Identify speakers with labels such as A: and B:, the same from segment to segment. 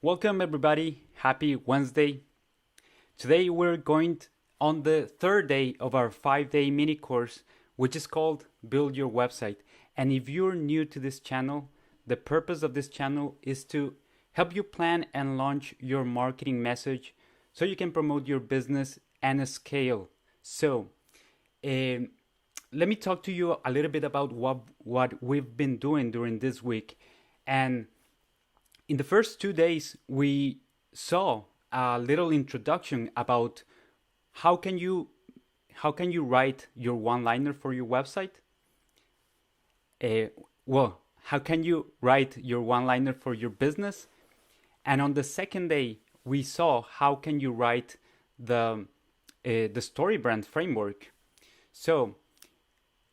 A: Welcome everybody, happy Wednesday. Today we're going on the third day of our 5-day mini course, which is called Build Your Website. And if you're new to this channel, the purpose of this channel is to help you plan and launch your marketing message so you can promote your business and scale. So, let me talk to you a little bit about what we've been doing during this week. And in the first 2 days, we saw a little introduction about how can you write your one-liner for your website. How can you write your one-liner for your business? And on the second day, we saw how can you write the StoryBrand framework. So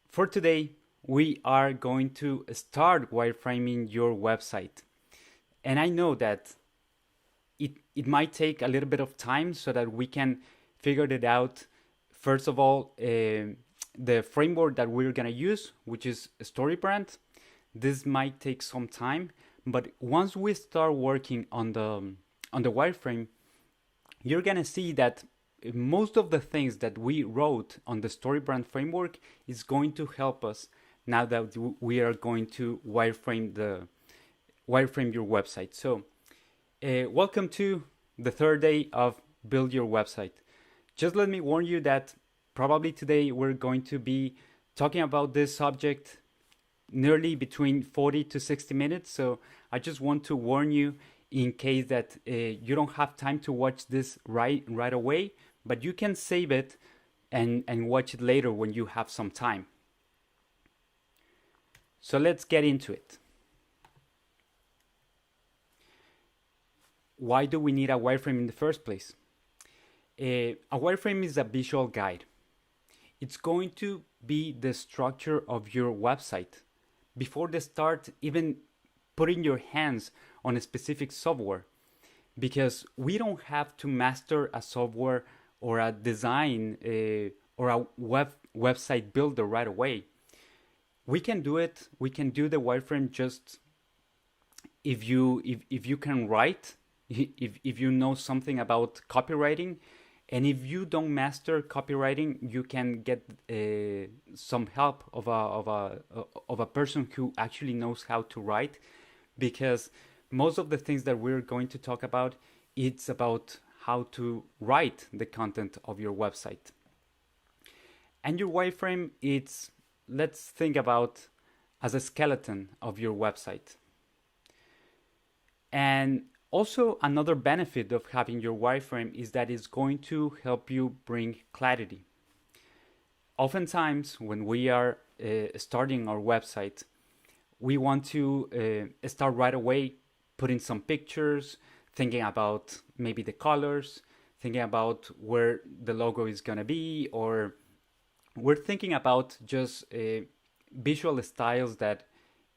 A: for today, we are going to start wireframing your website. And I know that it might take a little bit of time so that we can figure it out. First of all, the framework that we're going to use, which is StoryBrand. This might take some time, but once we start working on the wireframe, you're going to see that most of the things that we wrote on the StoryBrand framework is going to help us now that we are going to wireframe your website. So welcome to the third day of Build Your Website. Just let me warn you that probably today we're going to be talking about this subject nearly between 40 to 60 minutes. So I just want to warn you in case that you don't have time to watch this right away, but you can save it and watch it later when you have some time. So let's get into it. Why do we need a wireframe in the first place? A wireframe is a visual guide. It's going to be the structure of your website before they start even putting your hands on a specific software, because we don't have to master a software or a design or a website builder right away. We can do it. We can do the wireframe just if you can write. If you know something about copywriting, and if you don't master copywriting, you can get some help of a person who actually knows how to write, because most of the things that we're going to talk about, it's about how to write the content of your website. And your wireframe, let's think about as a skeleton of your website. And also, another benefit of having your wireframe is that it's going to help you bring clarity. Oftentimes, when we are starting our website, we want to start right away putting some pictures, thinking about maybe the colors, thinking about where the logo is going to be, or we're thinking about just visual styles that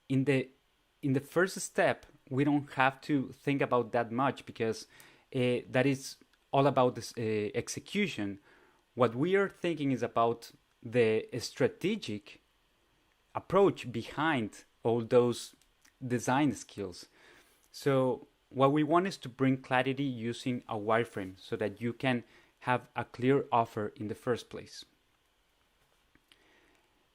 A: in the first step, we don't have to think about that much, because that is all about this execution. What we are thinking is about the strategic approach behind all those design skills. So what we want is to bring clarity using a wireframe so that you can have a clear offer in the first place.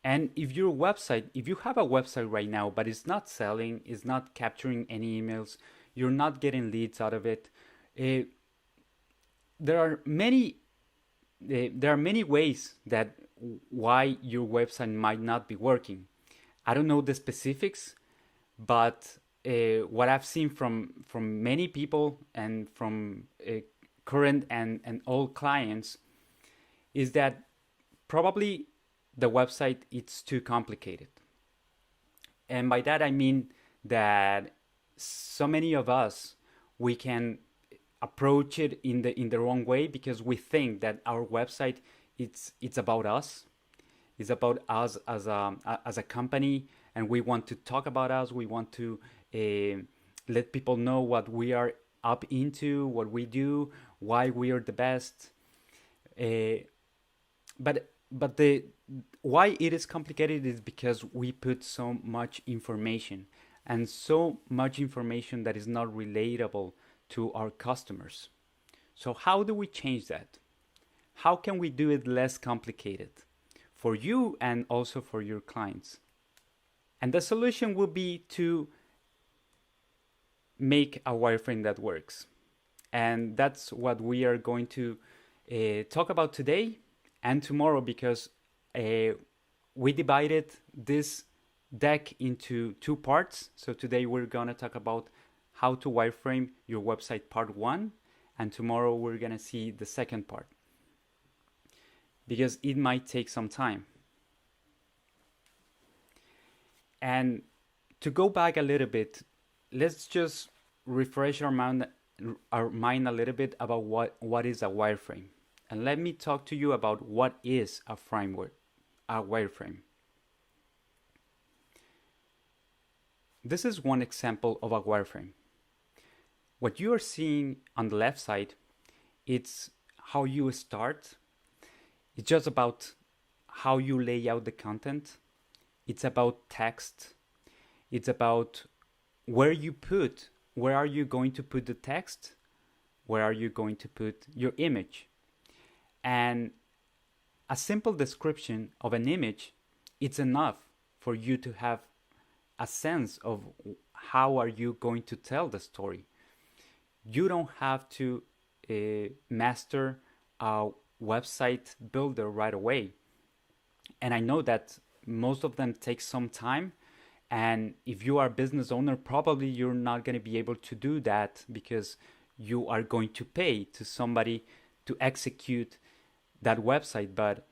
A: And if you have a website right now, but it's not selling, it's not capturing any emails, you're not getting leads out of it, there are many ways that why your website might not be working. I don't know the specifics, but what I've seen from many people and from current and old clients is that probably the website, it's too complicated. And by that I mean that so many of us, we can approach it in the wrong way, because we think that our website, it's about us. It's about us as a company, and we want to talk about us. We want to let people know what we are up into, what we do, why we are the best. But the why it is complicated is because we put so much information, and so much information that is not relatable to our customers. So how do we change that? How can we do it less complicated for you and also for your clients? And the solution will be to make a wireframe that works. And that's what we are going to talk about today and tomorrow, because we divided this deck into two parts. So today we're going to talk about how to wireframe your website part 1, and tomorrow we're going to see the second part, because it might take some time. And to go back a little bit, let's just refresh our mind a little bit about what is a wireframe. And let me talk to you about what is a framework, a wireframe. This is one example of a wireframe. What you are seeing on the left side, it's how you start. It's just about how you lay out the content. It's about text. It's about where are you going to put the text? Where are you going to put your image? And a simple description of an image, it's enough for you to have a sense of how are you going to tell the story. You don't have to master a website builder right away. And I know that most of them take some time. And if you are a business owner, probably you're not going to be able to do that, because you are going to pay to somebody to execute that website. But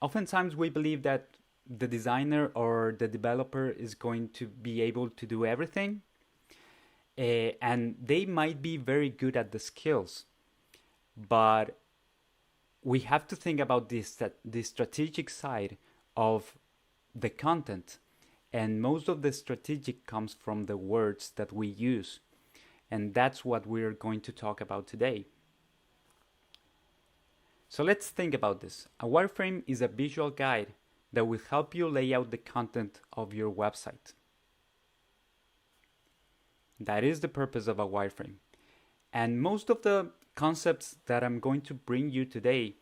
A: oftentimes we believe that the designer or the developer is going to be able to do everything. And they might be very good at the skills, but we have to think about the strategic side of the content. And most of the strategic comes from the words that we use. And that's what we're going to talk about today. So let's think about this. A wireframe is a visual guide that will help you lay out the content of your website. That is the purpose of a wireframe. And most of the concepts that I'm going to bring you today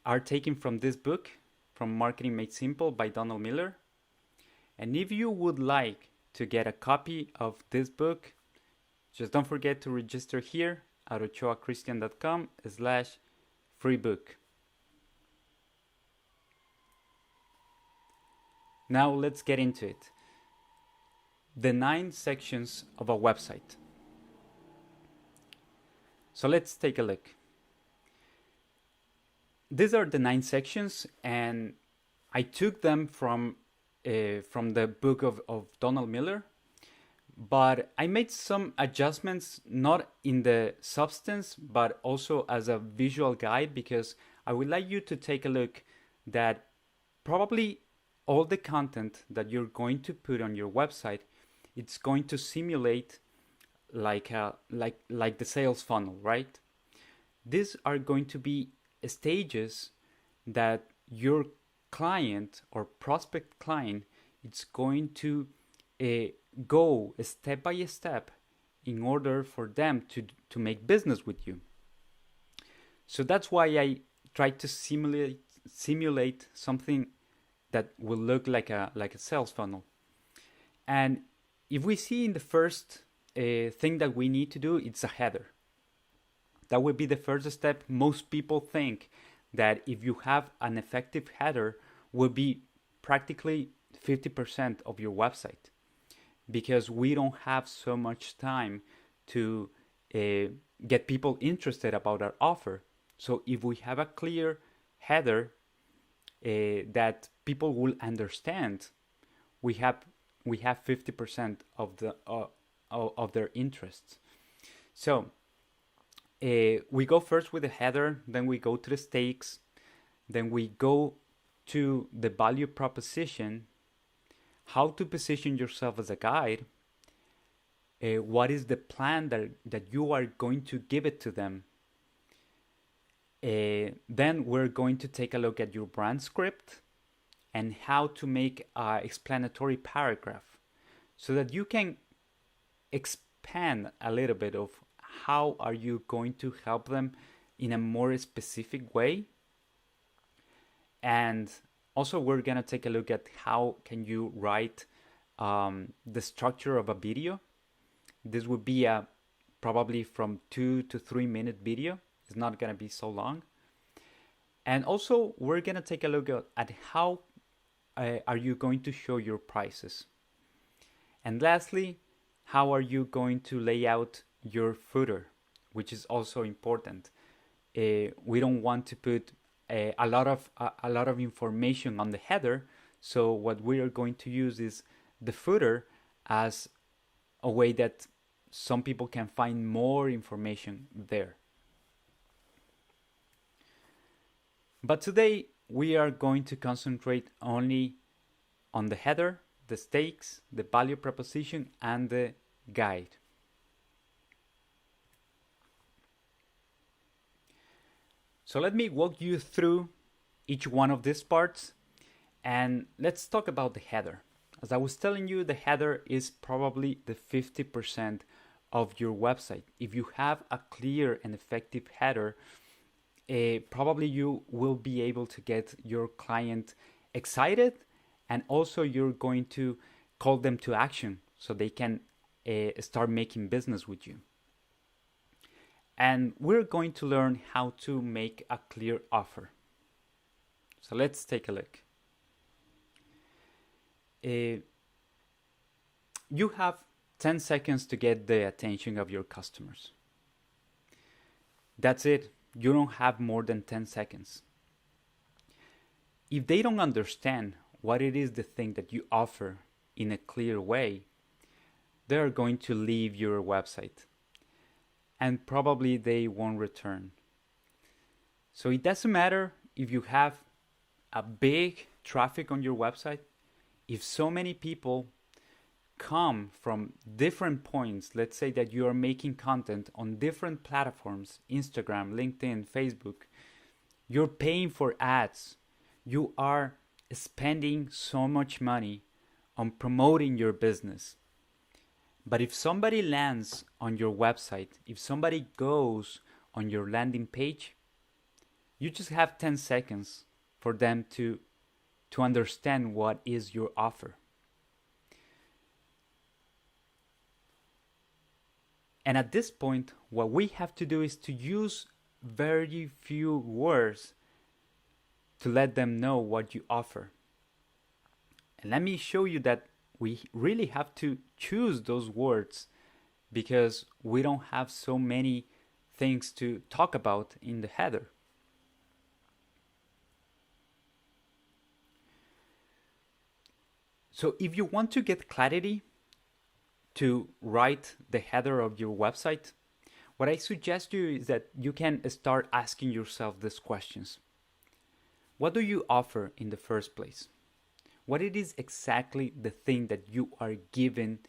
A: are taken from this book, from Marketing Made Simple by Donald Miller. And if you would like to get a copy of this book, just don't forget to register here at ochoachristian.com/free book. Now let's get into it. The 9 sections of a website. So let's take a look. These are the 9 sections, and I took them from the book of Donald Miller, but I made some adjustments, not in the substance, but also as a visual guide, because I would like you to take a look that probably all the content that you're going to put on your website, it's going to simulate like the sales funnel, right? These are going to be stages that your client or prospect client, it's going to go step by step in order for them to make business with you. So that's why I try to simulate something that will look like a sales funnel. And if we see in the first thing that we need to do, it's a header. That would be the first step. Most people think that if you have an effective header, will be practically 50% of your website, because we don't have so much time to get people interested about our offer. So if we have a clear header that people will understand, we have 50% of their interests. So we go first with the header, then we go to the stakes, then we go to the value proposition, how to position yourself as a guide, what is the plan that you are going to give it to them. Then we're going to take a look at your brand script and how to make an explanatory paragraph so that you can expand a little bit of how are you going to help them in a more specific way. And also we're gonna take a look at how can you write the structure of a video. This would be a probably from 2 to 3 minute video. It's not gonna be so long. And also we're gonna take a look at how are you going to show your prices. And lastly, how are you going to lay out your footer, which is also important. We don't want to put a lot of information on the header, so what we are going to use is the footer as a way that some people can find more information there. But today we are going to concentrate only on the header, the stakes, the value proposition, and the guide. So let me walk you through each one of these parts, and let's talk about the header. As I was telling you, the header is probably the 50% of your website. If you have a clear and effective header, probably you will be able to get your client excited, and also you're going to call them to action so they can start making business with you. And we're going to learn how to make a clear offer. So let's take a look. You have 10 seconds to get the attention of your customers. That's it. You don't have more than 10 seconds. If they don't understand what it is the thing that you offer in a clear way, they are going to leave your website. And probably they won't return. So it doesn't matter if you have a big traffic on your website. If so many people come from different points, let's say that you are making content on different platforms, Instagram, LinkedIn, Facebook, you're paying for ads, you are spending so much money on promoting your business. But if somebody lands on your website, if somebody goes on your landing page, you just have 10 seconds for them to understand what is your offer. And at this point, what we have to do is to use very few words to let them know what you offer. And let me show you that we really have to choose those words because we don't have so many things to talk about in the header. So if you want to get clarity to write the header of your website, what I suggest you is that you can start asking yourself these questions. What do you offer in the first place? What it is exactly the thing that you are giving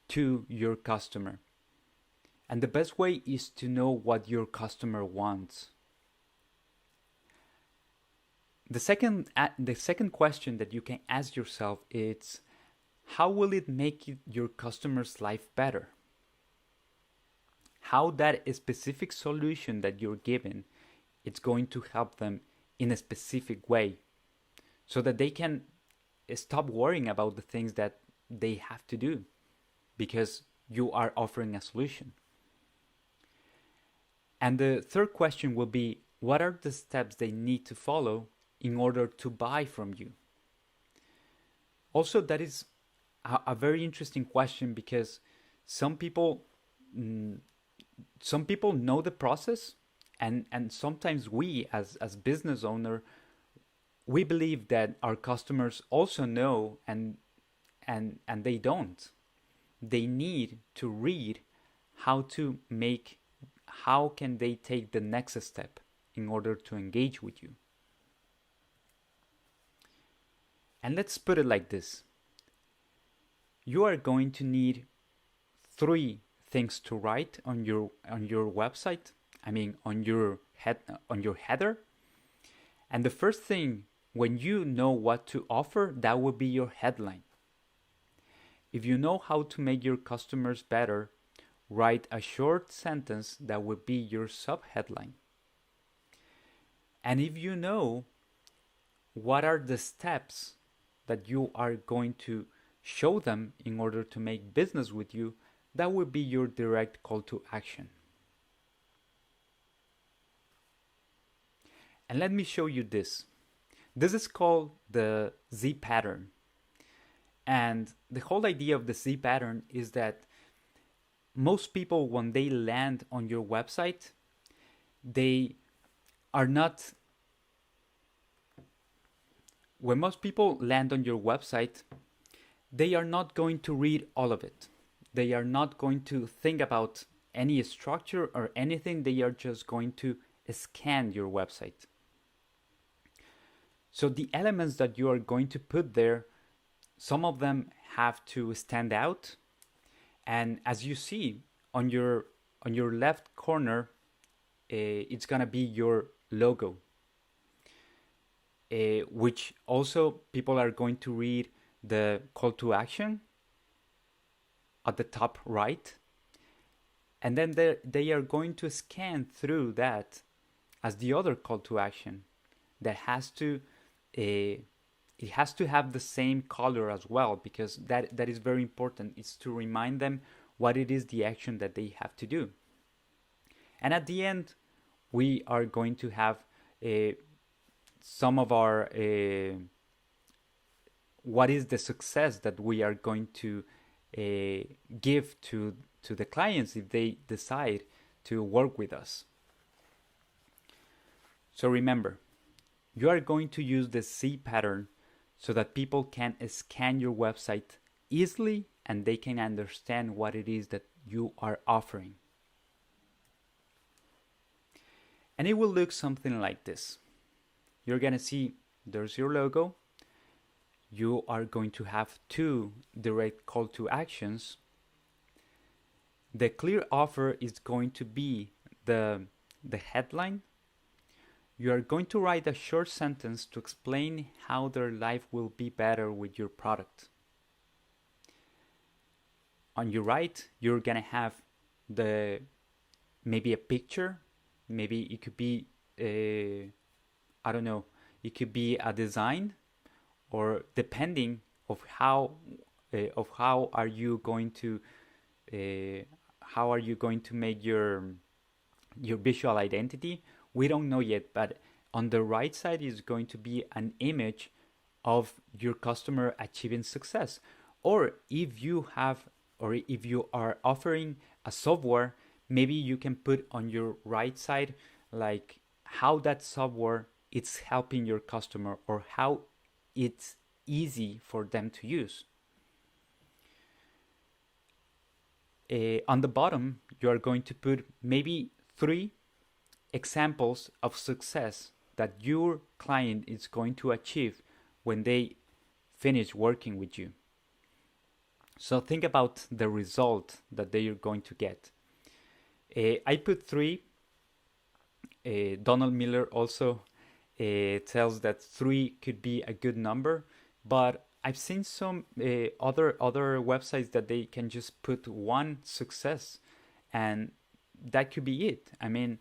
A: to your customer? And the best way is to know what your customer wants. The second question that you can ask yourself is, how will it make your customer's life better? How that specific solution that you're giving, it's going to help them in a specific way so that they can stop worrying about the things that they have to do because you are offering a solution. And the third question will be, what are the steps they need to follow in order to buy from you? Also, that is a very interesting question because some people know the process, and sometimes we as business owner, we believe that our customers also know, and they don't. They need to read how can they take the next step in order to engage with you. And let's put it like this. You are going to need 3 things to write on your website. I mean, on your header. And the first thing, when you know what to offer, that will be your headline. If you know how to make your customers better, write a short sentence that would be your subheadline. And if you know what are the steps that you are going to show them in order to make business with you, that would be your direct call to action. And let me show you this. This is called the Z pattern. And the whole idea of the Z pattern is that most people, when they land on your website, when most people land on your website, they are not going to read all of it. They are not going to think about any structure or anything. They are just going to scan your website. So the elements that you are going to put there, some of them have to stand out. And as you see on your left corner, it's gonna be your logo, which also people are going to read the call to action at the top right. And then they are going to scan through that as the other call to action that has to it has to have the same color as well, because that is very important. It's to remind them what it is the action that they have to do. And at the end, we are going to have some of our what is the success that we are going to give to the clients if they decide to work with us. So remember, you are going to use the Z pattern so that people can scan your website easily and they can understand what it is that you are offering. And it will look something like this. You're going to see there's your logo. You are going to have 2 direct call to actions. The clear offer is going to be the headline. You are going to write a short sentence to explain how their life will be better with your product. On your right, you're gonna have maybe a picture, maybe it could be it could be a design, or depending of how are you going to make your visual identity. We don't know yet, but on the right side is going to be an image of your customer achieving success. Or if you are offering a software, maybe you can put on your right side like how that software is helping your customer or how it's easy for them to use. On the bottom, you are going to put maybe 3 examples of success that your client is going to achieve when they finish working with you. So think about the result that they are going to get. I put 3. Donald Miller also tells that 3 could be a good number, but I've seen some other websites that they can just put 1 success and that could be it. I mean,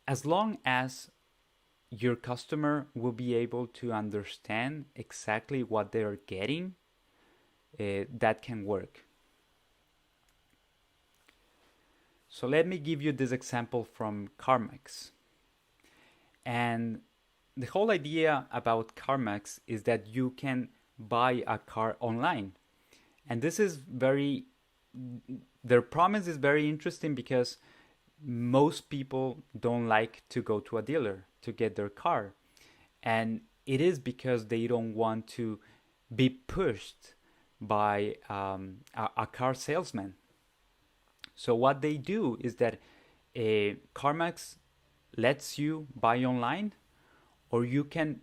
A: as long as your customer will be able to understand exactly what they're getting, that can work. So let me give you this example from CarMax. And the whole idea about CarMax is that you can buy a car online. And this is their promise is very interesting because most people don't like to go to a dealer to get their car. And it is because they don't want to be pushed by a car salesman. So what they do is that CarMax lets you buy online, or you can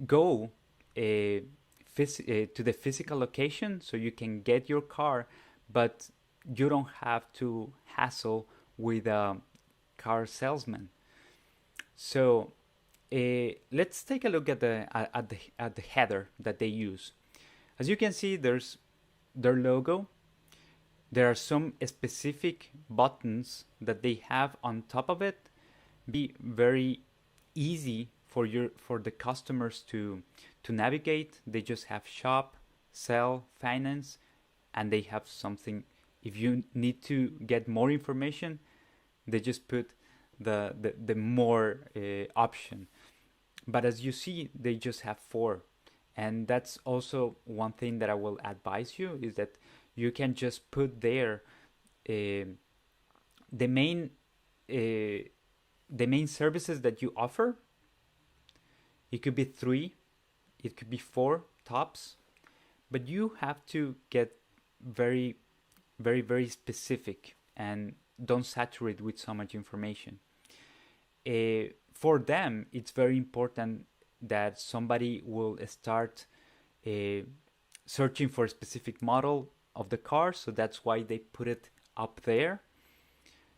A: go to the physical location so you can get your car, but you don't have to hassle with a car salesman. So let's take a look at the header that they use. As you can see, there's their logo. there are some specific buttons that they have on top of it. Be very easy for the customers to navigate. They just have shop, sell, finance, and they have something. If you need to get more information, they just put the more option. But as you see, they just have 4. And that's also one thing that I will advise you, is that you can just put there the main services that you offer. It could be 3, it could be 4 tops, but you have to get very, very, very specific and don't saturate with so much information. For them, it's very important that somebody will start searching for a specific model of the car, so that's why they put it up there.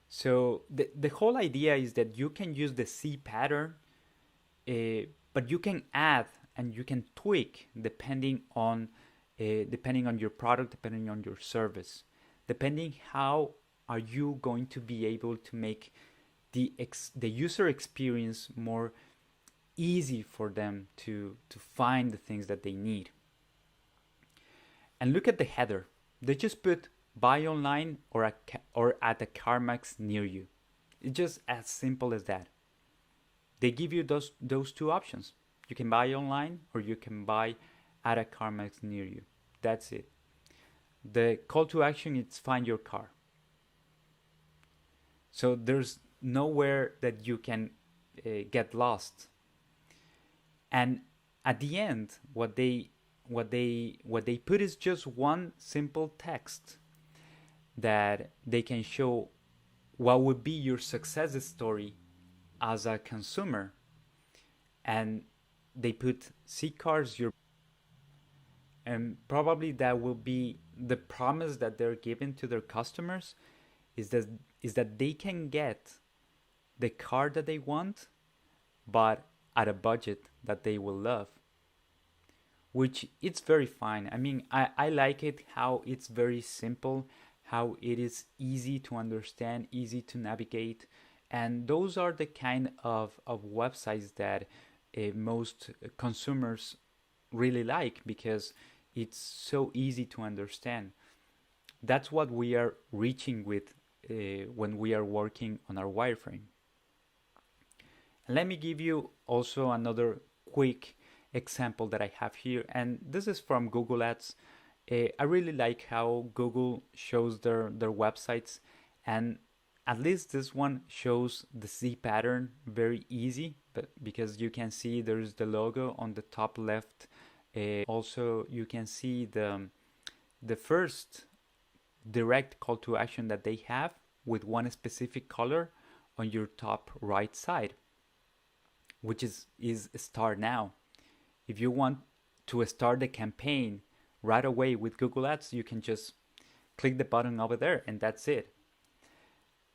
A: So the whole idea is that you can use the C pattern, but you can add and you can tweak depending on your product, depending on your service, depending how are you going to be able to make the user experience more easy for them to find the things that they need. And look at the header. They just put buy online or at a CarMax near you. It's just as simple as that. They give you those 2 options. You can buy online or you can buy at a CarMax near you. That's it. The call to action is find your car. So there's nowhere that you can get lost. And at the end, what they put is just one simple text that they can show what would be your success story as a consumer. And they put see cars and probably that will be the promise that they're giving to their customers, is that they can get the car that they want, but at a budget that they will love, which it's very fine. I mean, I like it how it's very simple, how it is easy to understand, easy to navigate. And those are the kind of websites that most consumers really like, because it's so easy to understand. That's what we are reaching with when we are working on our wireframe. And let me give you also another quick example that I have here, and this is from Google Ads. I really like how Google shows their websites, and at least this one shows the Z pattern very easy, but because you can see there's the logo on the top left. Also, you can see the first direct call to action that they have with one specific color on your top right side, which is start now. If you want to start the campaign right away with Google Ads, you can just click the button over there and that's it.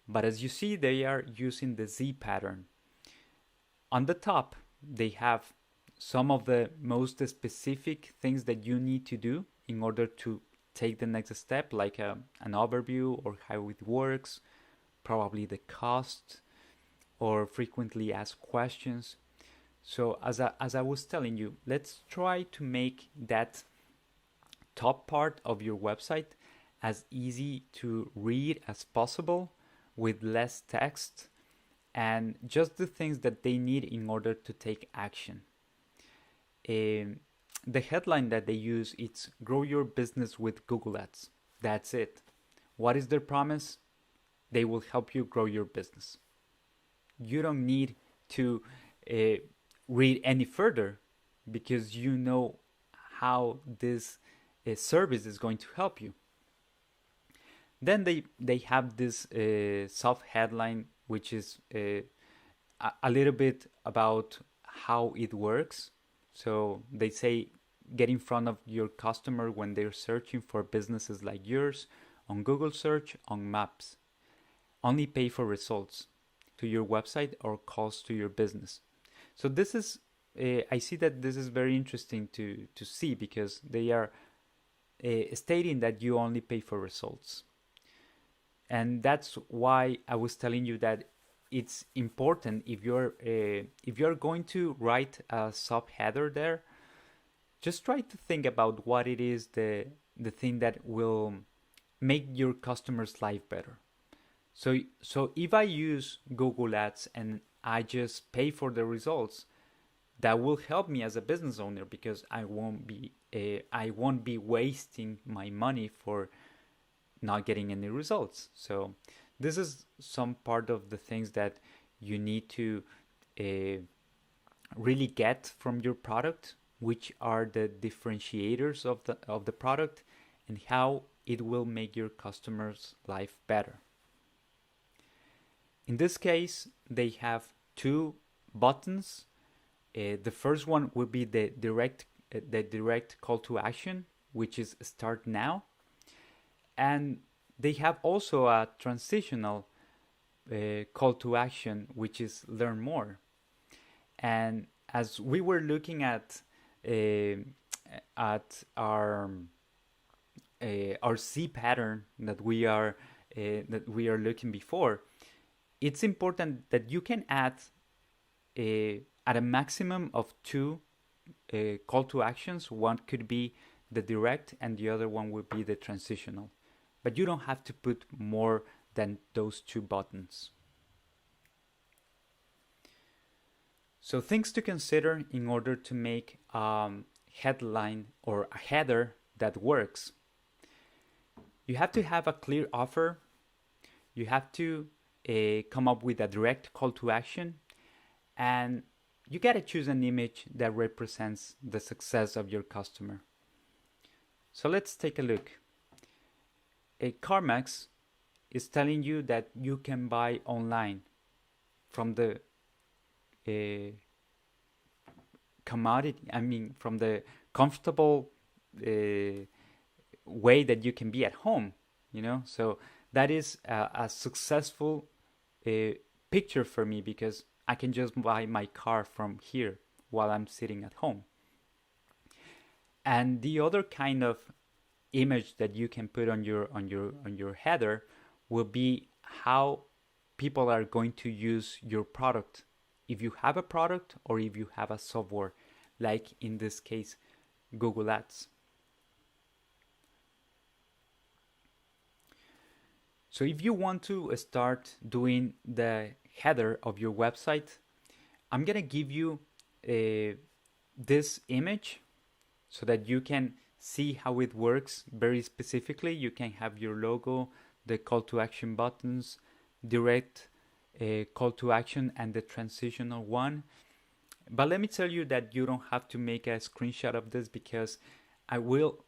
A: But as you see, they are using the Z pattern. On the top, they have some of the most specific things that you need to do in order to take the next step, like an overview or how it works, probably the cost, or frequently asked questions. So as I was telling you, let's try to make that top part of your website as easy to read as possible, with less text and just the things that they need in order to take action. The headline that they use is grow your business with Google Ads. That's it. What is their promise? They will help you grow your business. You don't need to read any further, because you know how this service is going to help you. Then they have this soft headline, which is a little bit about how it works. So they say, get in front of your customer when they're searching for businesses like yours on Google search, on Maps. Only pay for results to your website or calls to your business. So this is, I see that this is very interesting to see, because they are stating that you only pay for results. And that's why I was telling you that it's important if you're going to write a subheader there, just try to think about what it is the thing that will make your customer's life better. So if I use Google Ads and I just pay for the results, that will help me as a business owner because I won't be wasting my money for not getting any results. So this is some part of the things that you need to uh, really get from your product, which are the differentiators of the product and how it will make your customers' life better. In this case, they have two buttons. The first one will be the direct call to action, which is start now. And they have also a transitional call to action, which is learn more. And as we were looking at our C pattern that we are looking before, it's important that you can add at a maximum of two call to actions. One could be the direct and the other one would be the transitional. But you don't have to put more than those two buttons. So things to consider in order to make a headline or a header that works. You have to have a clear offer. You have to come up with a direct call to action, and you got to choose an image that represents the success of your customer. So let's take a look. CarMax is telling you that you can buy online from the from the comfortable way that you can be at home, so that is a successful picture for me because I can just buy my car from here while I'm sitting at home. And the other kind of image that you can put on your header will be how people are going to use your product, if you have a product or if you have a software, like in this case Google Ads. So if you want to start doing the header of your website, I'm gonna give you this image so that you can see how it works very specifically. You can have your logo, the call to action buttons, direct call to action, and the transitional one. But let me tell you that you don't have to make a screenshot of this because I will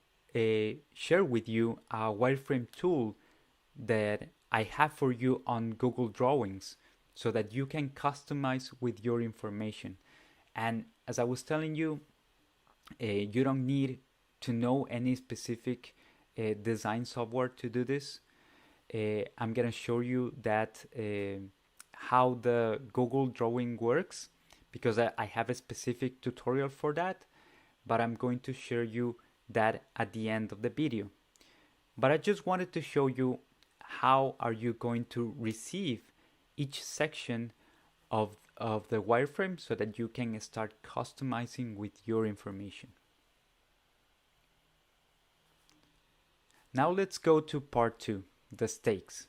A: share with you a wireframe tool that I have for you on Google Drawings so that you can customize with your information. And as I was telling you, you don't need to know any specific design software to do this. I'm gonna show you that how the Google Drawing works because I have a specific tutorial for that, but I'm going to share you that at the end of the video. But I just wanted to show you how are you going to receive each section of the wireframe so that you can start customizing with your information. Now let's go to part 2, the stakes,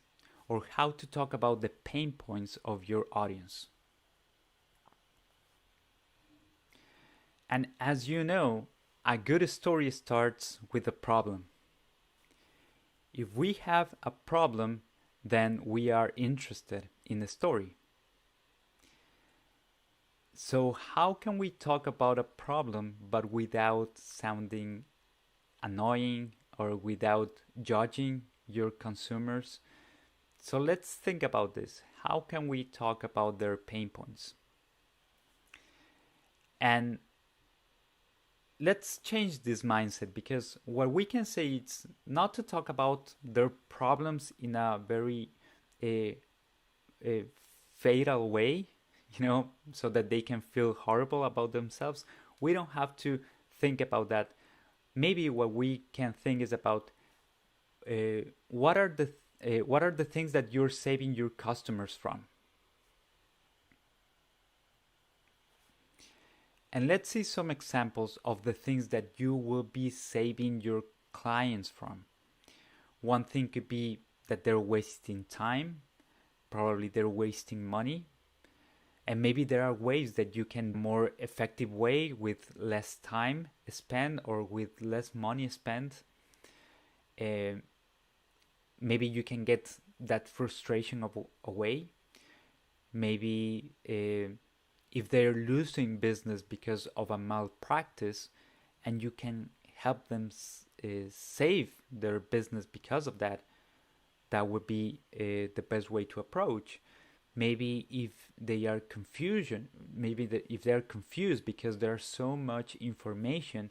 A: or how to talk about the pain points of your audience. And as you know, a good story starts with a problem. If we have a problem, then we are interested in the story. So how can we talk about a problem but without sounding annoying or without judging your consumers? So let's think about this. How can we talk about their pain points? And let's change this mindset, because what we can say is not to talk about their problems in a very fatal way, so that they can feel horrible about themselves. We don't have to think about that. Maybe what we can think is about what are what are the things that you're saving your customers from? And let's see some examples of the things that you will be saving your clients from. One thing could be that they're wasting time. Probably they're wasting money. And maybe there are ways that you can more effective way with less time spent or with less money spent. Maybe you can get that frustration away. Maybe if they're losing business because of a malpractice, and you can help them save their business because of that, that would be the best way to approach. Maybe if they are if they're confused because there's so much information,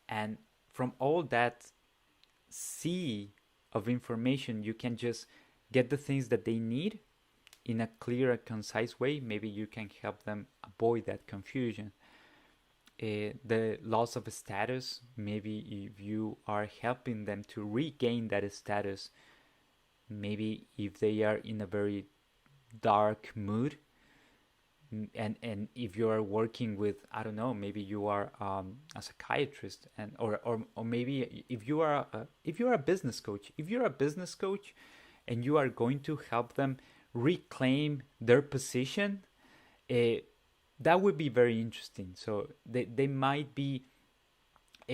A: and from all that sea of information, you can just get the things that they need in a clear and concise way. Maybe you can help them avoid that confusion. The loss of status, maybe if you are helping them to regain that status, maybe if they are in a very dark mood, and if you are working with, I don't know, maybe you are a psychiatrist, and or maybe if you are a business coach, and you are going to help them reclaim their position, that would be very interesting. So they might be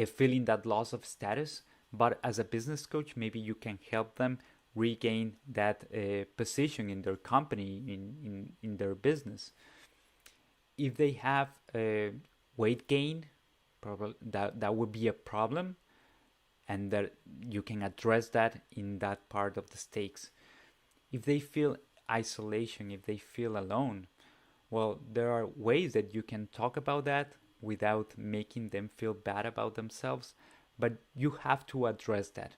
A: feeling that loss of status, but as a business coach, maybe you can help them regain that position in their company, in their business. If they have weight gain, probably that would be a problem, and that you can address that in that part of the stakes. If they feel isolation, if they feel alone, well, there are ways that you can talk about that without making them feel bad about themselves, but you have to address that.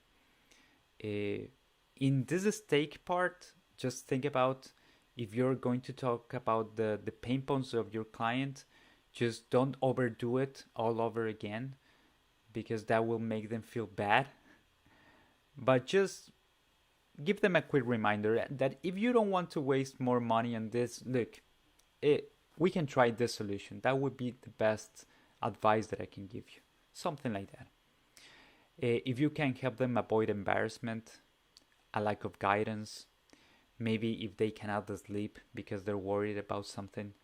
A: In this stake part, just think about, if you're going to talk about the pain points of your client, just don't overdo it all over again, because that will make them feel bad. But just give them a quick reminder that if you don't want to waste more money on this, look, we can try this solution. That would be the best advice that I can give you. Something like that. If you can help them avoid embarrassment, a lack of guidance, maybe if they cannot sleep because they're worried about something,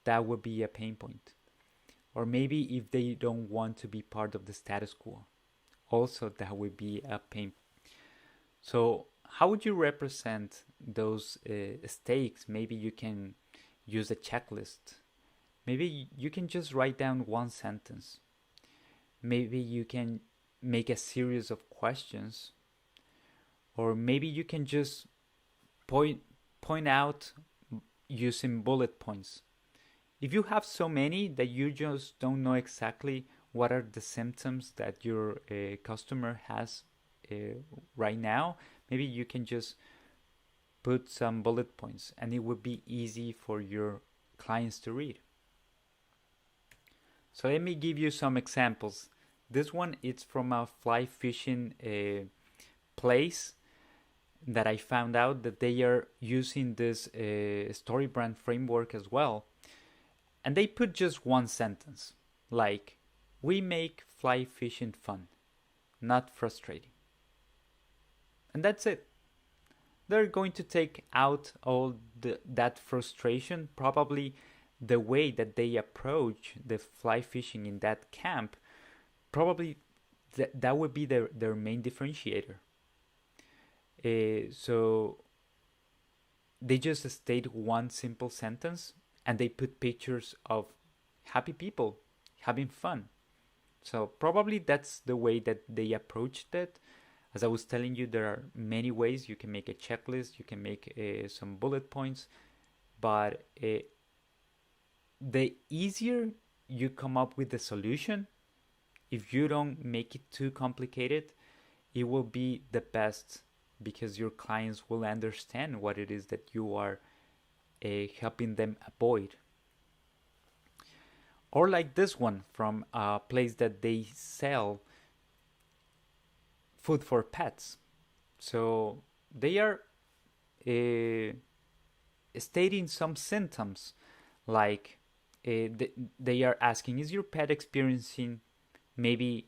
A: that would be a pain point. Or maybe if they don't want to be part of the status quo, also that would be a pain. So how would you represent those stakes? Maybe you can use a checklist. Maybe you can just write down one sentence. Maybe you can make a series of questions. Or maybe you can just point out using bullet points. If you have so many that you just don't know exactly what are the symptoms that your customer has right now, maybe you can just put some bullet points, and it would be easy for your clients to read. So let me give you some examples. This one is from a fly fishing place that I found out that they are using this story brand framework as well. And they put just one sentence, like, we make fly fishing fun, not frustrating. And that's it. They're going to take out all that frustration. Probably the way that they approach the fly fishing in that camp, probably that would be their main differentiator. So they just state one simple sentence, and they put pictures of happy people having fun. So probably that's the way that they approached it. As I was telling you, there are many ways. You can make a checklist, you can make some bullet points, but the easier you come up with the solution, if you don't make it too complicated, it will be the best, because your clients will understand what it is that you are helping them avoid. Or like this one from a place that they sell food for pets. So they are stating some symptoms, like they are asking, is your pet experiencing maybe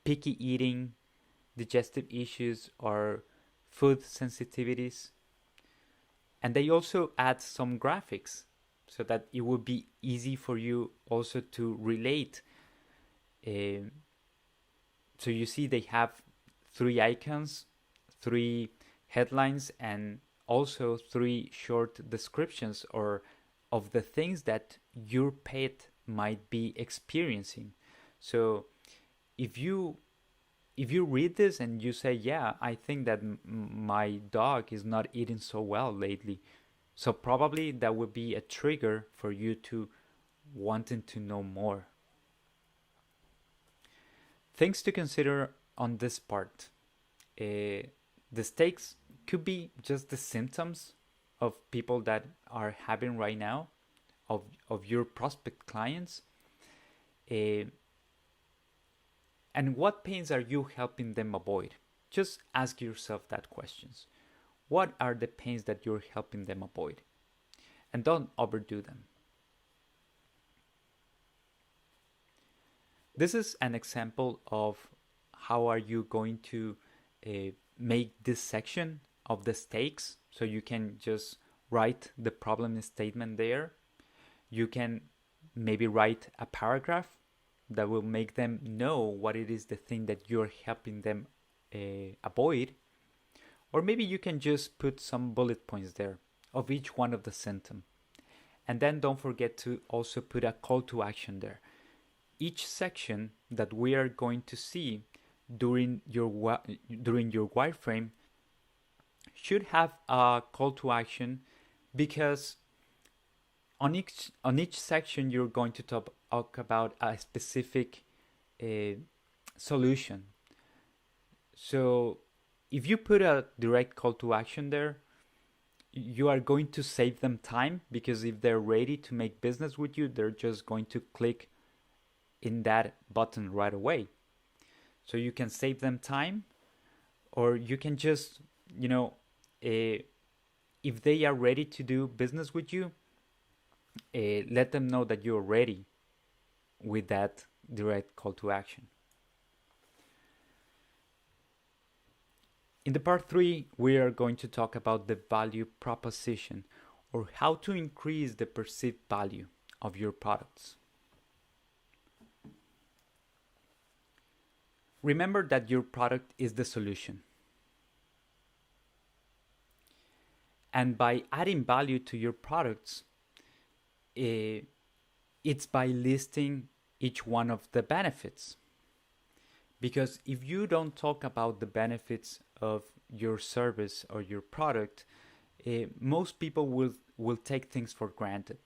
A: picky eating, digestive issues, or food sensitivities? And they also add some graphics so that it would be easy for you also to relate. So you see they have 3 icons, 3 headlines, and also 3 short descriptions or of the things that your pet might be experiencing. So if you read this and you say, yeah, I think that my dog is not eating so well lately, so probably that would be a trigger for you to wanting to know more. Things to consider on this part. The stakes could be just the symptoms of people that are having right now, of your prospect clients. And what pains are you helping them avoid? Just ask yourself that questions. What are the pains that you're helping them avoid? And don't overdo them. This is an example of how are you going to make this section of the stakes. So you can just write the problem statement there. You can maybe write a paragraph that will make them know what it is the thing that you're helping them avoid. Or maybe you can just put some bullet points there of each one of the symptoms. And then don't forget to also put a call to action there. Each section that we are going to see during your wireframe should have a call to action, because on each section you're going to talk about a specific solution. So if you put a direct call to action there, you are going to save them time, because if they're ready to make business with you, they're just going to click in that button right away. So you can save them time, or you can just, if they are ready to do business with you, let them know that you're ready with that direct call to action. In the part 3, we are going to talk about the value proposition, or how to increase the perceived value of your products. Remember that your product is the solution. And by adding value to your products, it's by listing each one of the benefits. Because if you don't talk about the benefits of your service or your product, most people will take things for granted.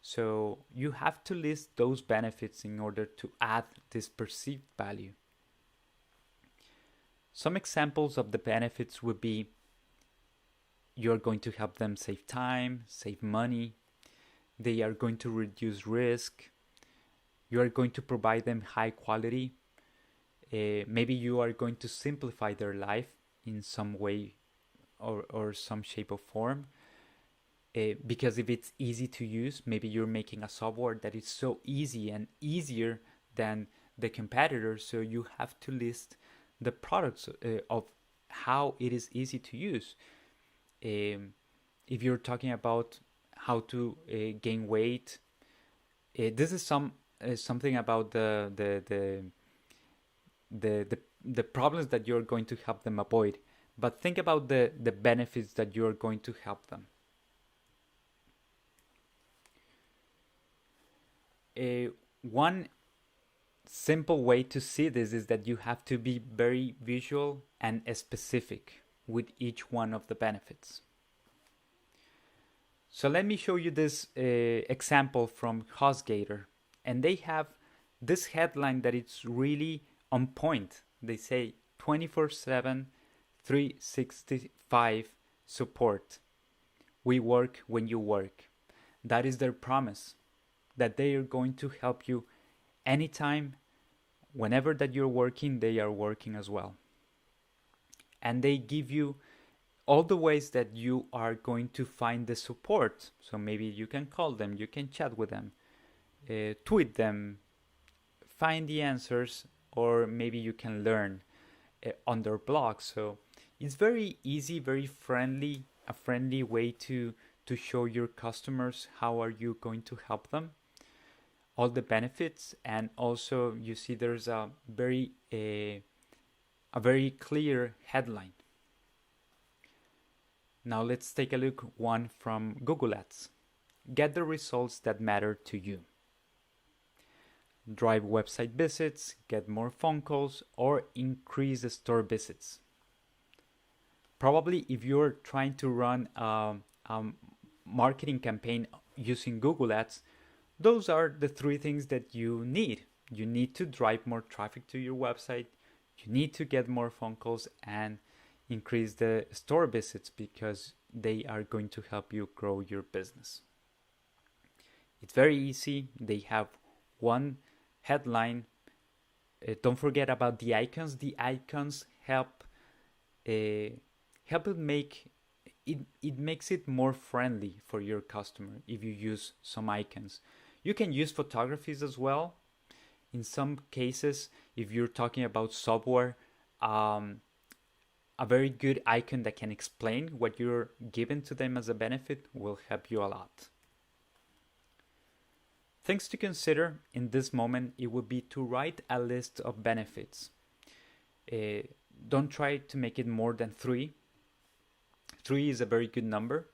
A: So you have to list those benefits in order to add this perceived value. Some examples of the benefits would be you're going to help them save time, save money. They are going to reduce risk. You are going to provide them high quality. Maybe you are going to simplify their life in some way or some shape or form. Because if it's easy to use, maybe you're making a software that is so easy and easier than the competitors. So you have to list the products of how it is easy to use. If you're talking about how to gain weight, this is something about the problems that you're going to help them avoid. But think about the benefits that you're going to help them. One simple way to see this is that you have to be very visual and specific with each one of the benefits. So let me show you this example from HostGator, and they have this headline that it's really on point. They say 24/7, 365 support. We work when you work. That is their promise, that they are going to help you anytime, whenever that you're working, they are working as well. And they give you all the ways that you are going to find the support. So maybe you can call them, you can chat with them, tweet them, find the answers, or maybe you can learn on their blog. So it's very easy, very friendly, a friendly way to show your customers how are you going to help them, all the benefits, and also you see there's a very clear headline. Now let's take a look one from Google Ads. Get the results that matter to you. Drive website visits, get more phone calls, or increase the store visits. Probably if you're trying to run a marketing campaign using Google Ads, those are the three things that you need. You need to drive more traffic to your website, you need to get more phone calls, and increase the store visits because they are going to help you grow your business. It's very easy. They have one headline. Don't forget about the icons. The icons help it make it makes it more friendly for your customer if you use some icons. You can use photographies as well. In some cases, if you're talking about software, a very good icon that can explain what you're giving to them as a benefit will help you a lot. Things to consider in this moment, it would be to write a list of benefits. Don't try to make it more than 3. 3 is a very good number.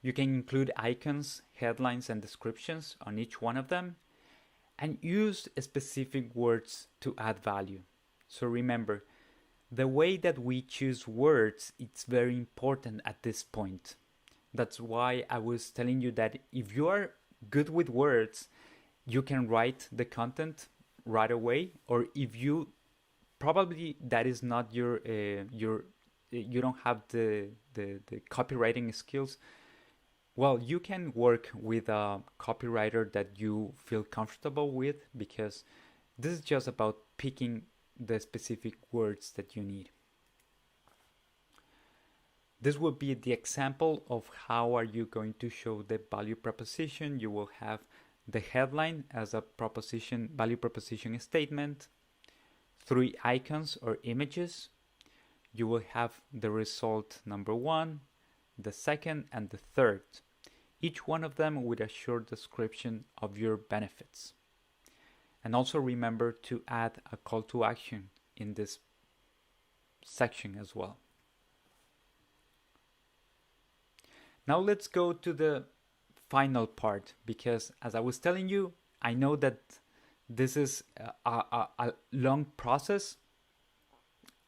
A: You can include icons, headlines, and descriptions on each one of them, and use specific words to add value. So remember, the way that we choose words, it's very important at this point. That's why I was telling you that if you are good with words, you can write the content right away. Or if you probably that is not your you don't have the copywriting skills, well, you can work with a copywriter that you feel comfortable with, because this is just about picking the specific words that you need. This will be the example of how are you going to show the value proposition. You will have the headline as a value proposition statement, 3 icons or images. You will have the result number 1, the second, and the third. Each one of them with a short description of your benefits. And also remember to add a call to action in this section as well. Now let's go to the final part, because as I was telling you, I know that this is a long process.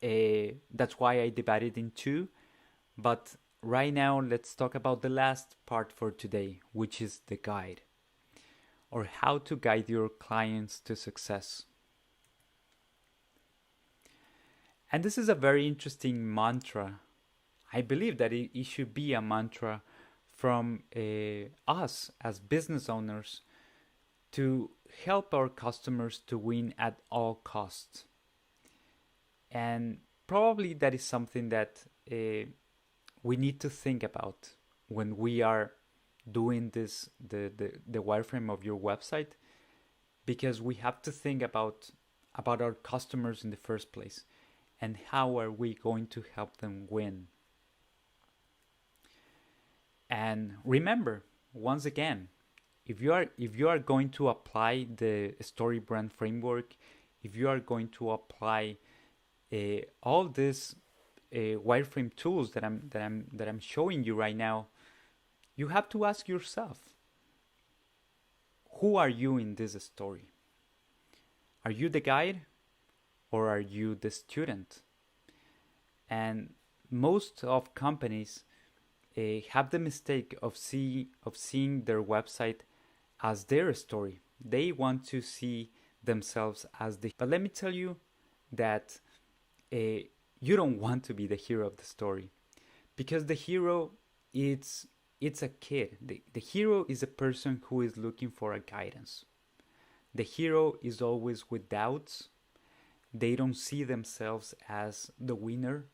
A: That's why I divided in 2. But right now, let's talk about the last part for today, which is the guide, or how to guide your clients to success. And this is a very interesting mantra. I believe that it should be a mantra from us as business owners to help our customers to win at all costs. And probably that is something that we need to think about when we are doing this, the wireframe of your website, because we have to think about our customers in the first place and how are we going to help them win. And remember, once again, if you are going to apply the story brand framework, if you are going to apply all these wireframe tools that I'm showing you right now, you have to ask yourself, who are you in this story? Are you the guide or are you the student? And most of companies have the mistake of seeing their website as their story. They want to see themselves as but let me tell you that you don't want to be the hero of the story, because the hero it's a kid. The hero is a person who is looking for a guidance. The hero is always with doubts. They don't see themselves as the winner.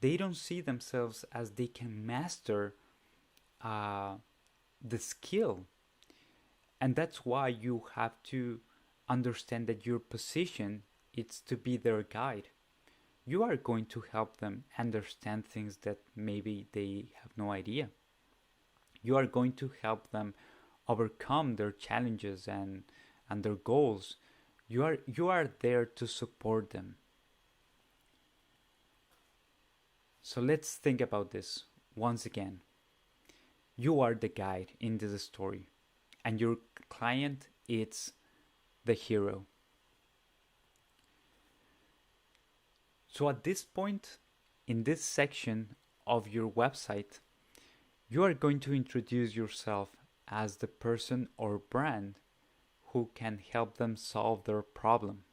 A: they don't see themselves as they can master the skill. And that's why you have to understand that your position is to be their guide. You are going to help them understand things that maybe they have no idea. You are going to help them overcome their challenges and their goals. You are there to support them. So let's think about this once again. You are the guide in this story, and your client is the hero. So at this point, in this section of your website, you are going to introduce yourself as the person or brand who can help them solve their problem.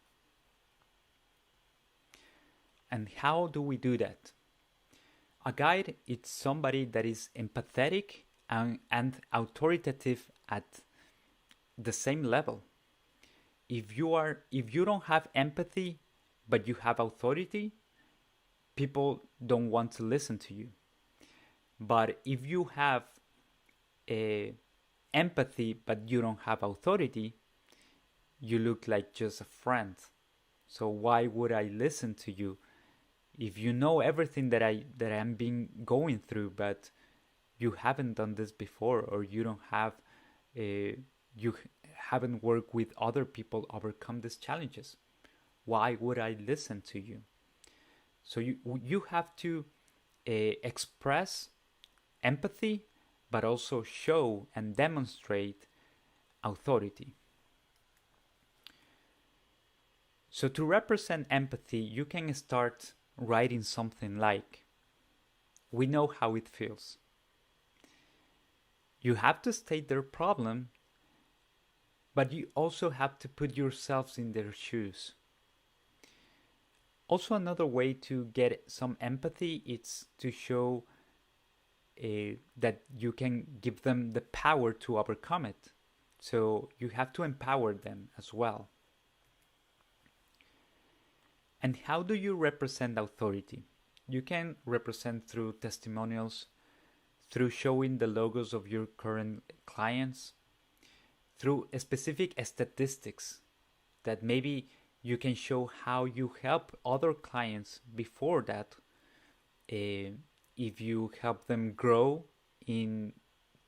A: And how do we do that? A guide is somebody that is empathetic and authoritative at the same level. If you don't have empathy but you have authority, people don't want to listen to you. But if you have empathy but you don't have authority, you look like just a friend. So why would I listen to you if you know everything that I'm being going through, but you haven't done this before, or you don't have you haven't worked with other people overcome these challenges? Why would I listen to you? So you have to express empathy, but also show and demonstrate authority. So to represent empathy, you can start writing something like, "We know how it feels." You have to state their problem, but you also have to put yourselves in their shoes. Also, another way to get some empathy is to show that you can give them the power to overcome it. So you have to empower them as well. And how do you represent authority? You can represent through testimonials, through showing the logos of your current clients, through specific statistics that maybe you can show how you help other clients before that. If you help them grow in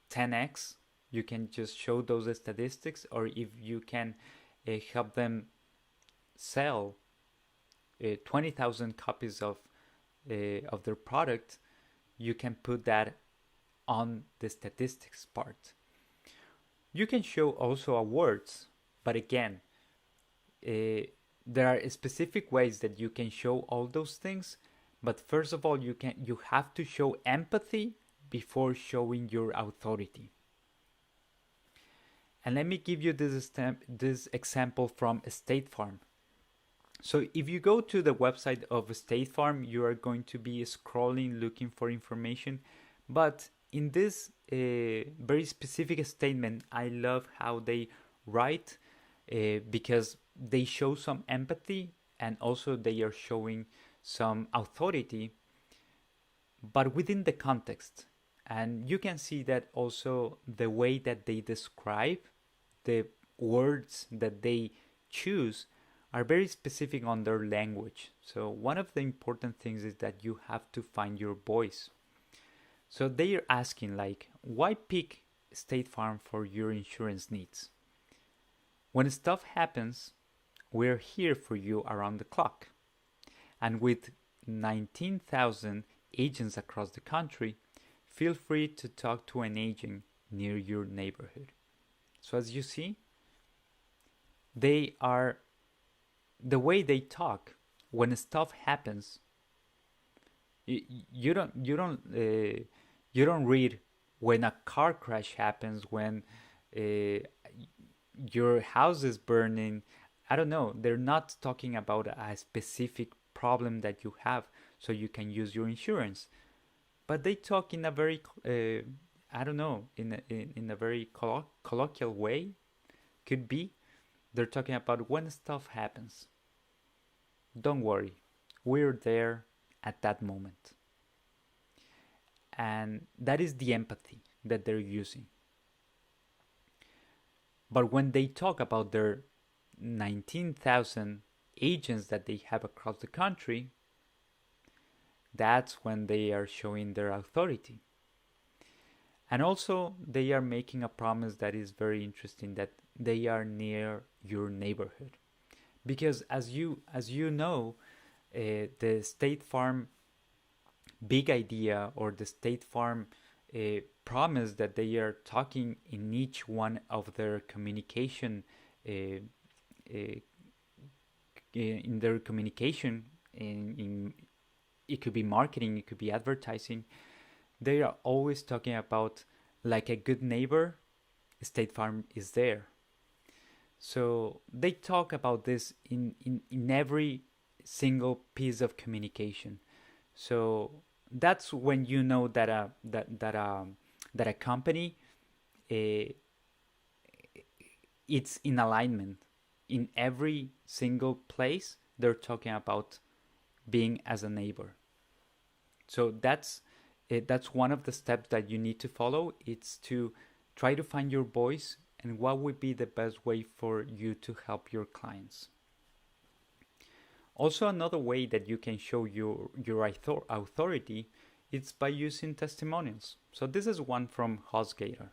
A: 10x, you can just show those statistics. Or if you can help them sell 20,000 copies of their product, you can put that on the statistics part. You can show also awards, but again, there are specific ways that you can show all those things. But first of all, you have to show empathy before showing your authority. And let me give you this example from State Farm. So if you go to the website of State Farm, you are going to be scrolling looking for information. But in this very specific statement, I love how they write because they show some empathy and also they are showing some authority, but within the context. And you can see that also the way that they describe, the words that they choose are very specific on their language. So one of the important things is that you have to find your voice. So they are asking like, why pick State Farm for your insurance needs? When stuff happens, we're here for you around the clock. And with 19,000 agents across the country, feel free to talk to an agent near your neighborhood. So as you see, they are the way they talk when stuff happens. You don't read when a car crash happens, when your house is burning. I don't know. They're not talking about a specific problem that you have so you can use your insurance, but they talk in a very I don't know, in a very colloquial way. Could be they're talking about when stuff happens. Don't worry, we're there at that moment. And that is the empathy that they're using. But when they talk about their 19,000 agents that they have across the country, that's when they are showing their authority. And also, they are making a promise that is very interesting, that they are near your neighborhood. Because as you know, the State Farm big idea, or the State Farm promise that they are talking in each one of their communication, in their communication, in it could be marketing, it could be advertising. They are always talking about, like a good neighbor, State Farm is there. So they talk about this in every single piece of communication. So that's when you know that a company, it's in alignment. In every single place, they're talking about being as a neighbor. So that's one of the steps that you need to follow. It's to try to find your voice and what would be the best way for you to help your clients. Also, another way that you can show your authority is by using testimonials. So this is one from HostGator.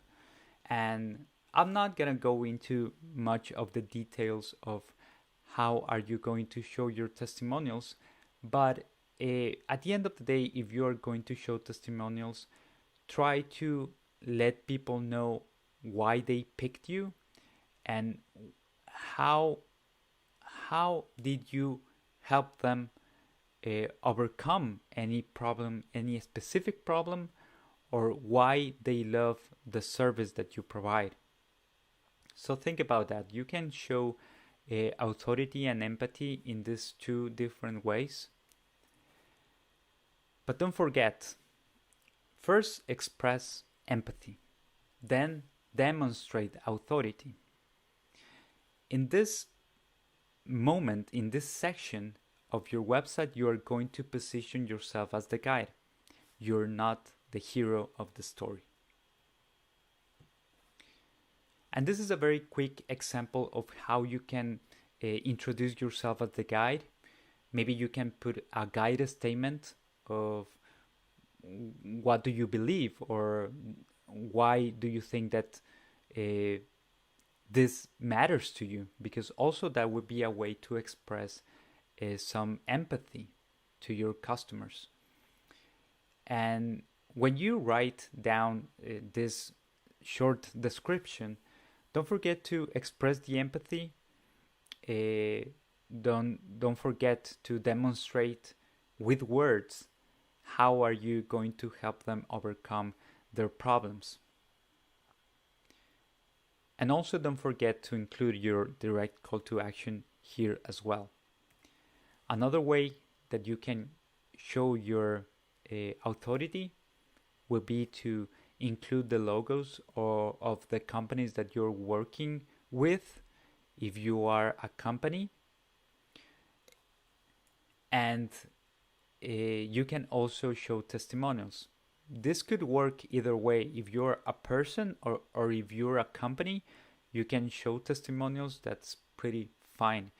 A: And I'm not going to go into much of the details of how are you going to show your testimonials, but at the end of the day, if you are going to show testimonials, try to let people know why they picked you and how did you help them overcome any problem, any specific problem, or why they love the service that you provide. So think about that. You can show authority and empathy in these two different ways. But don't forget, first express empathy, then demonstrate authority. In this moment, in this section of your website, you are going to position yourself as the guide. You're not the hero of the story. And this is a very quick example of how you can introduce yourself as the guide. Maybe you can put a guide statement of what do you believe, or why do you think that this matters to you, because also that would be a way to express some empathy to your customers. And when you write down this short description, don't forget to express the empathy. Don't forget to demonstrate with words how are you going to help them overcome their problems. And also don't forget to include your direct call to action here as well. Another way that you can show your authority will be to include the logos of the companies that you're working with, if you are a company. And you can also show testimonials. This could work either way. If you're a person or if you're a company, you can show testimonials. That's pretty fine.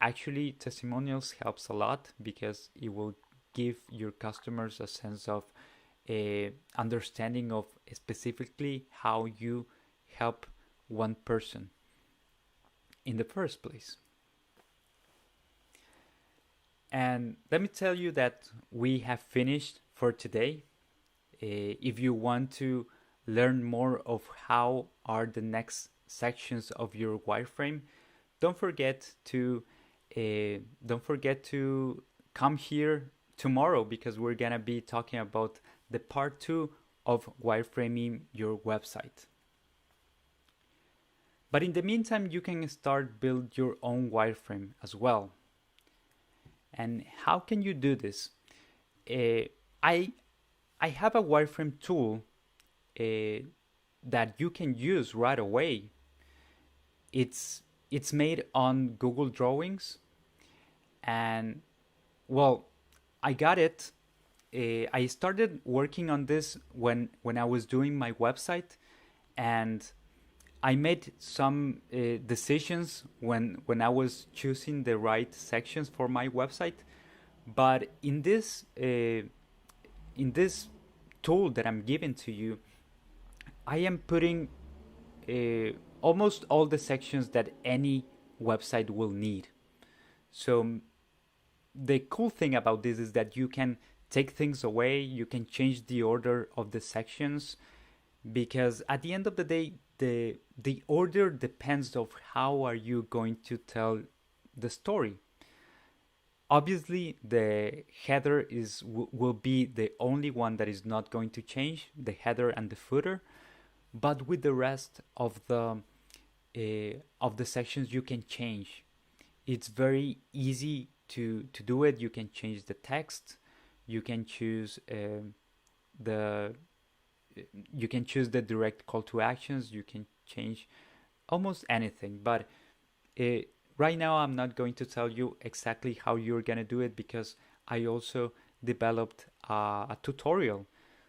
A: Actually, testimonials helps a lot because it will give your customers a sense of understanding of specifically how you help one person in the first place. And let me tell you that we have finished for today. If you want to learn more of how are the next sections of your wireframe, don't forget to come here tomorrow, because we're gonna be talking about the part 2 of wireframing your website. But in the meantime, you can start build your own wireframe as well. And how can you do this? I have a wireframe tool that you can use right away. It's made on Google Drawings, and well, I got it I started working on this when I was doing my website, and I made some decisions when I was choosing the right sections for my website. But in this tool that I'm giving to you, I am putting almost all the sections that any website will need. So the cool thing about this is that you can take things away, you can change the order of the sections, because at the end of the day, the order depends of how are you going to tell the story. Obviously, the header will be the only one that is not going to change, the header and the footer. But with the rest of the sections, you can change. It's very easy to do it. You can change the text. You can choose the direct call to actions. You can change almost anything. But right now, I'm not going to tell you exactly how you're gonna do it, because I also developed a tutorial.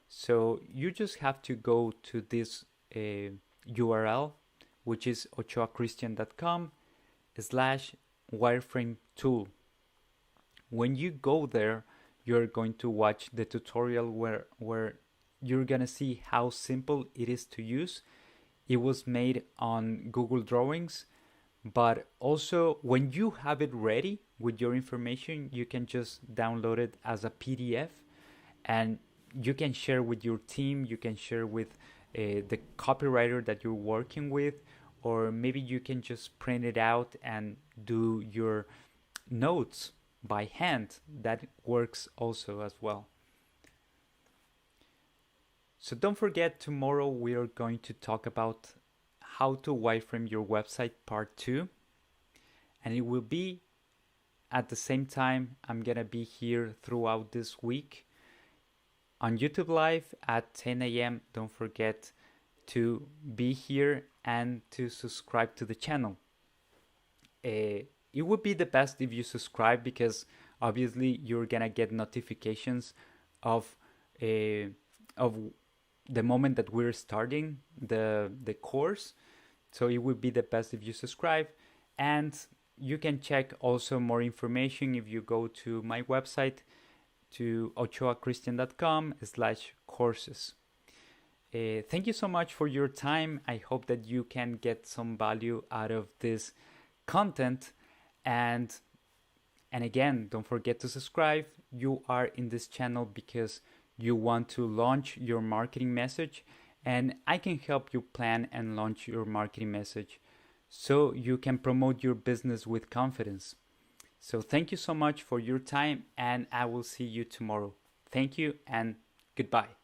A: So you just have to go to this URL, which is ochoachristian.com/wireframe tool. When you go there, you're going to watch the tutorial where you're gonna see how simple it is to use. It was made on Google Drawings, but also when you have it ready with your information, you can just download it as a PDF, and you can share with your team, you can share with the copywriter that you're working with, or maybe you can just print it out and do your notes by hand. That works also as well. So don't forget, tomorrow we are going to talk about how to wireframe your website part 2, and it will be at the same time. I'm gonna be here throughout this week on YouTube Live at 10 a.m. Don't forget to be here and to subscribe to the channel. It would be the best if you subscribe, because obviously you're gonna get notifications of the moment that we're starting the course. So it would be the best if you subscribe, and you can check also more information if you go to my website, to ochoachristian.com/courses. Thank you so much for your time. I hope that you can get some value out of this content, and again, don't forget to subscribe. You are in this channel because you want to launch your marketing message, and I can help you plan and launch your marketing message so you can promote your business with confidence. So thank you so much for your time, and I will see you tomorrow. Thank you and goodbye.